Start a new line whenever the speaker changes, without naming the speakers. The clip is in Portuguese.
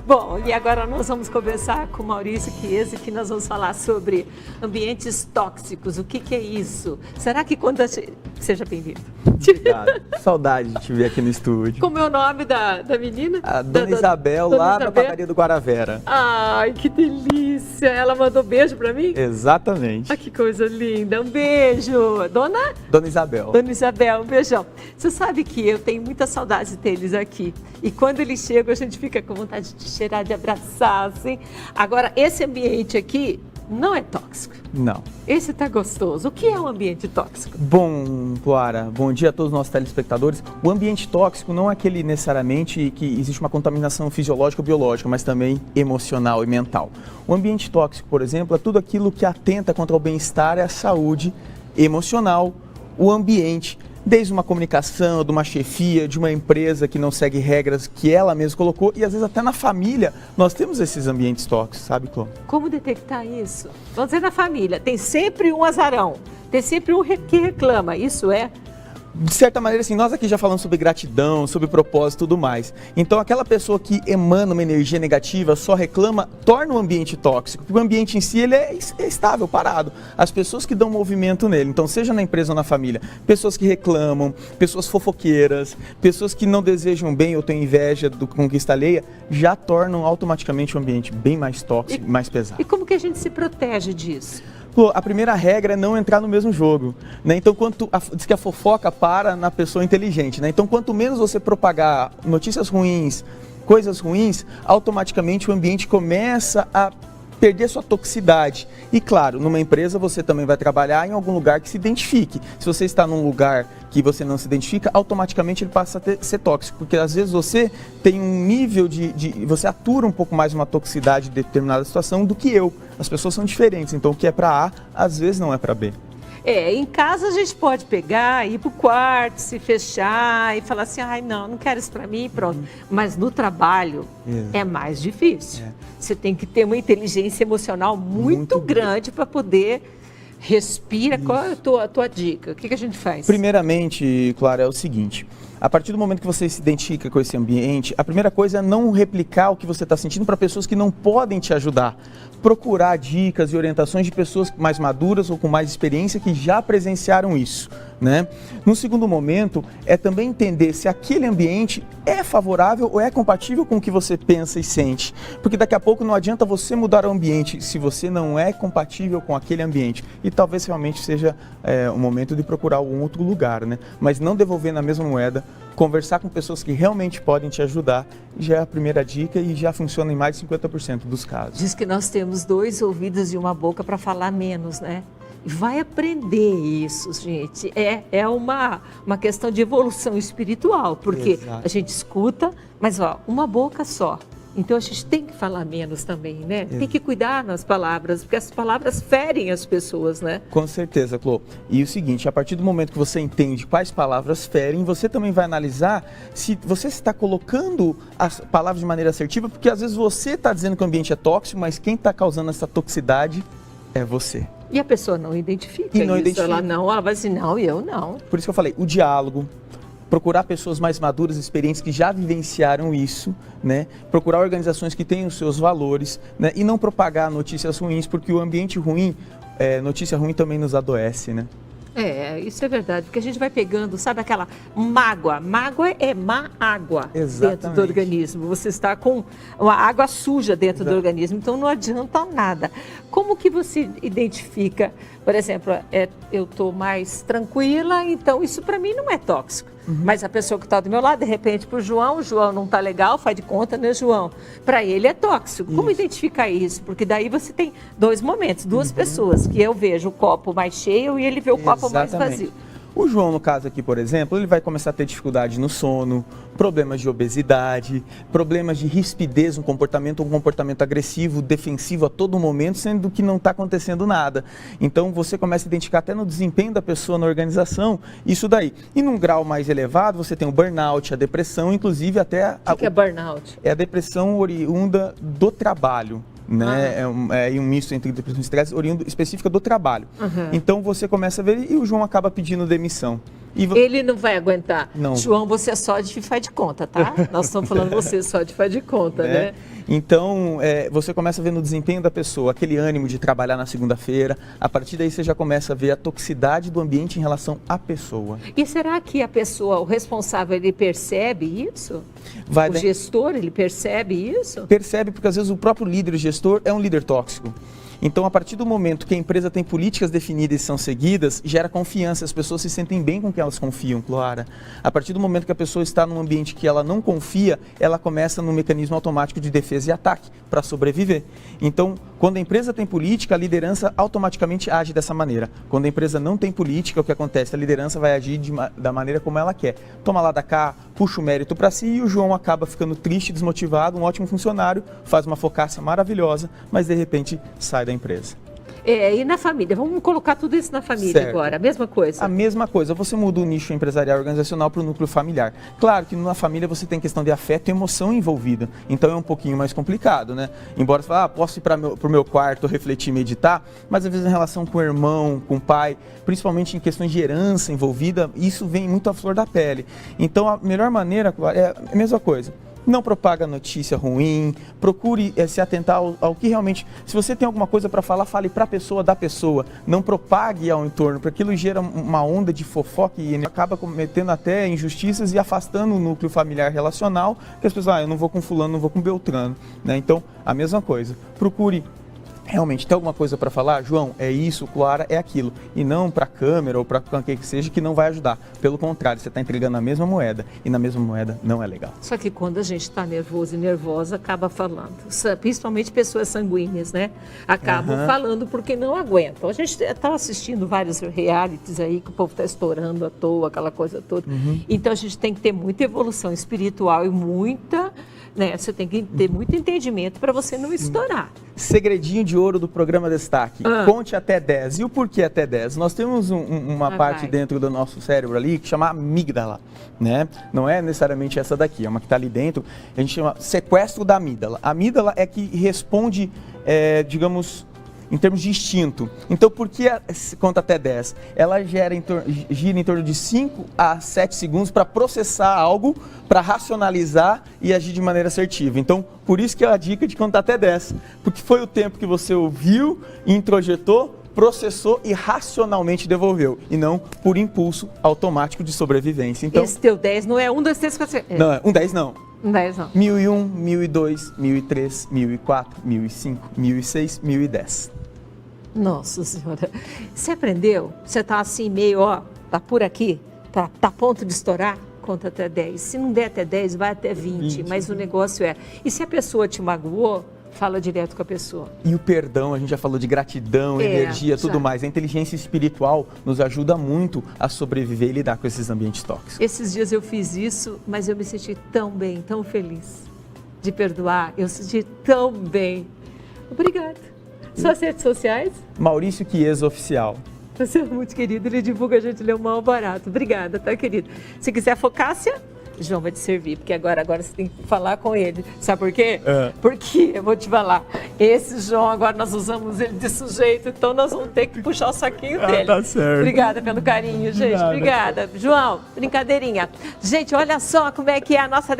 Bom, e agora nós vamos conversar com o Maurício Chiesa, que nós vamos falar sobre ambientes tóxicos. O que é isso? Será que quando... Seja bem-vindo.
Obrigado. Saudade de te ver aqui no estúdio.
Como é o nome da menina?
A Dona Isabel, lá da padaria do Guaravera.
Ai, que delícia! Ela mandou beijo pra mim?
Exatamente.
Ah, que coisa linda! Um beijo! Dona
Isabel.
Dona Isabel, um beijão. Você sabe que eu tenho muita saudade deles aqui. E quando eles chegam, a gente fica com vontade de cheirar, de abraçar, assim. Agora, esse ambiente aqui não é tóxico.
Não.
Esse tá gostoso. O que é um ambiente tóxico?
Bom, Clara, bom dia a todos os nossos telespectadores. O ambiente tóxico não é aquele necessariamente que existe uma contaminação fisiológica ou biológica, mas também emocional e mental. O ambiente tóxico, por exemplo, é tudo aquilo que atenta contra o bem-estar e a saúde emocional, o ambiente, desde uma comunicação, de uma chefia, de uma empresa que não segue regras que ela mesma colocou, e às vezes até na família nós temos esses ambientes tóxicos, sabe, Clô?
Como detectar isso? Vamos dizer, na família, tem sempre um azarão, tem sempre um que reclama, isso é?
De certa maneira, assim, nós aqui já falamos sobre gratidão, sobre propósito e tudo mais. Então, aquela pessoa que emana uma energia negativa, só reclama, torna o ambiente tóxico. Porque o ambiente em si, ele é estável, parado. As pessoas que dão movimento nele, então, seja na empresa ou na família, pessoas que reclamam, pessoas fofoqueiras, pessoas que não desejam bem ou têm inveja do conquista alheia, já tornam automaticamente o ambiente bem mais tóxico, mais pesado.
E como que a gente se protege disso?
A primeira regra é não entrar no mesmo jogo, né? Então, diz que a fofoca para na pessoa inteligente, né? Então, quanto menos você propagar notícias ruins, coisas ruins, automaticamente o ambiente começa a perder sua toxicidade. E claro, numa empresa você também vai trabalhar em algum lugar que se identifique. Se você está num lugar que você não se identifica, automaticamente ele passa a ser tóxico, porque às vezes você tem um nível você atura um pouco mais uma toxicidade de determinada situação do que eu. As pessoas são diferentes, então o que é para A, às vezes não é para B.
Em casa a gente pode pegar, ir pro quarto, se fechar e falar assim, ai não quero isso para mim, pronto. Mas no trabalho é mais difícil. Você tem que ter uma inteligência emocional muito grande para poder respirar. Qual é a tua dica? O que a gente faz?
Primeiramente, Clara, é o seguinte. A partir do momento que você se identifica com esse ambiente, a primeira coisa é não replicar o que você está sentindo para pessoas que não podem te ajudar. Procurar dicas e orientações de pessoas mais maduras ou com mais experiência que já presenciaram isso, né? No segundo momento, é também entender se aquele ambiente é favorável ou é compatível com o que você pensa e sente. Porque daqui a pouco não adianta você mudar o ambiente se você não é compatível com aquele ambiente. E talvez realmente seja o momento de procurar algum outro lugar, né? Mas não devolver na mesma moeda. Conversar com pessoas que realmente podem te ajudar já é a primeira dica e já funciona em mais de 50% dos casos.
Diz que nós temos 2 ouvidos e uma boca para falar menos, né? Vai aprender isso, gente. É uma questão de evolução espiritual, porque a gente escuta, mas uma boca só. Então a gente tem que falar menos também, né? Tem que cuidar nas palavras, porque as palavras ferem as pessoas, né?
Com certeza, Clô. E o seguinte, a partir do momento que você entende quais palavras ferem, você também vai analisar se você está colocando as palavras de maneira assertiva, porque às vezes você está dizendo que o ambiente é tóxico, mas quem está causando essa toxicidade é você.
E a pessoa não identifica isso, ela vai assim, não, eu não.
Por isso que eu falei, o diálogo, procurar pessoas mais maduras, experientes, que já vivenciaram isso, né? Procurar organizações que tenham os seus valores, né? E não propagar notícias ruins, porque o ambiente ruim, notícia ruim também nos adoece, né?
Isso é verdade, porque a gente vai pegando, sabe aquela mágoa? Mágoa é má água dentro do organismo. Você está com uma água suja dentro do organismo, então não adianta nada. Como que você identifica, por exemplo, eu estou mais tranquila, então isso para mim não é tóxico. Mas a pessoa que está do meu lado, de repente, para o João não está legal, faz de conta, né, João? Para ele é tóxico. Como identificar isso? Porque daí você tem 2 momentos, 2 pessoas, que eu vejo o copo mais cheio e ele vê o copo mais vazio.
O João, no caso aqui, por exemplo, ele vai começar a ter dificuldade no sono, problemas de obesidade, problemas de rispidez, um comportamento agressivo, defensivo a todo momento, sendo que não está acontecendo nada. Então, você começa a identificar até no desempenho da pessoa na organização, isso daí. E num grau mais elevado, você tem o burnout, a depressão, inclusive até...
O que é burnout?
É a depressão oriunda do trabalho. Né? É um misto entre depressão e estresse oriundo específica do trabalho. Então você começa a ver e o João acaba pedindo demissão.
Ele não vai aguentar.
Não.
João, você é só de faz de conta, tá? Nós estamos falando você só de faz de conta, né?
Então, você começa a ver no desempenho da pessoa aquele ânimo de trabalhar na segunda-feira. A partir daí você já começa a ver a toxicidade do ambiente em relação à pessoa.
E será que a pessoa, o responsável, ele percebe isso? O gestor, ele percebe isso?
Percebe, porque às vezes o próprio líder, o gestor, é um líder tóxico. Então, a partir do momento que a empresa tem políticas definidas e são seguidas, gera confiança, as pessoas se sentem bem com que elas confiam, Clara. A partir do momento que a pessoa está num ambiente que ela não confia, ela começa num mecanismo automático de defesa e ataque para sobreviver. Então, quando a empresa tem política, a liderança automaticamente age dessa maneira. Quando a empresa não tem política, o que acontece? A liderança vai agir da maneira como ela quer. Toma lá da cá, puxa o mérito para si e o João acaba ficando triste, desmotivado, um ótimo funcionário, faz uma focaça maravilhosa, mas de repente sai da empresa.
E na família? Vamos colocar tudo isso na família agora, a mesma coisa?
A mesma coisa, você muda o nicho empresarial organizacional para o núcleo familiar. Claro que na família você tem questão de afeto e emoção envolvida, então é um pouquinho mais complicado, né? Embora você fale, posso ir para o meu quarto, refletir, meditar, mas às vezes em relação com o irmão, com o pai, principalmente em questões de herança envolvida, isso vem muito à flor da pele. Então a melhor maneira é a mesma coisa. Não propaga notícia ruim, procure se atentar ao que realmente... Se você tem alguma coisa para falar, fale para a pessoa da pessoa. Não propague ao entorno, porque aquilo gera uma onda de fofoca e acaba cometendo até injustiças e afastando o núcleo familiar relacional, que as pessoas, eu não vou com fulano, não vou com Beltrano. Né? Então, a mesma coisa. Procure... Realmente, tem alguma coisa para falar? João, é isso, Clara, é aquilo. E não para a câmera ou para quem que seja que não vai ajudar. Pelo contrário, você está entregando a mesma moeda e na mesma moeda não é legal.
Só que quando a gente está nervoso e nervosa, acaba falando. Principalmente pessoas sanguíneas, né? Acabam falando porque não aguentam. A gente está assistindo vários realities aí que o povo está estourando à toa, aquela coisa toda. Então a gente tem que ter muita evolução espiritual e muita... Né? Você tem que ter muito entendimento para você não estourar.
Segredinho de ouro do programa Destaque. Conte até 10. E o porquê até 10? Nós temos uma parte dentro do nosso cérebro ali que chama amígdala. Né? Não é necessariamente essa daqui, é uma que está ali dentro. A gente chama sequestro da amígdala. A amígdala é que responde, digamos... em termos de instinto. Então, por que conta até 10? Ela gira em torno de 5 a 7 segundos para processar algo, para racionalizar e agir de maneira assertiva. Então, por isso que é a dica de contar até 10. Porque foi o tempo que você ouviu, introjetou, processou e racionalmente devolveu. E não por impulso automático de sobrevivência. Então,
esse teu 10 não é 1, 2, 3, 4, 5.
Não, 10 não.
10 não.
1001, 1002, 1003, 1004, 1005, 1006, 1010.
Nossa Senhora. Você aprendeu? Você está assim meio, tá por aqui? Tá a ponto de estourar? Conta até 10. Se não der até 10, vai até 20. Mas o negócio é... E se a pessoa te magoou, fala direto com a pessoa.
E o perdão, a gente já falou de gratidão, energia, tudo mais. A inteligência espiritual nos ajuda muito a sobreviver e lidar com esses ambientes tóxicos.
Esses dias eu fiz isso, mas eu me senti tão bem, tão feliz de perdoar. Eu senti tão bem. Obrigada. Suas redes sociais?
Maurício Chiesa Oficial.
Você é muito querido, ele divulga a gente, ele é um mal barato. Obrigada, tá, querido? Se quiser focácia, João vai te servir, porque agora você tem que falar com ele. Sabe por quê? Porque, eu vou te falar, esse João, agora nós usamos ele de sujeito, então nós vamos ter que puxar o saquinho dele.
Tá certo.
Obrigada pelo carinho, gente. Obrigada. João, brincadeirinha. Gente, olha só como é que é a nossa...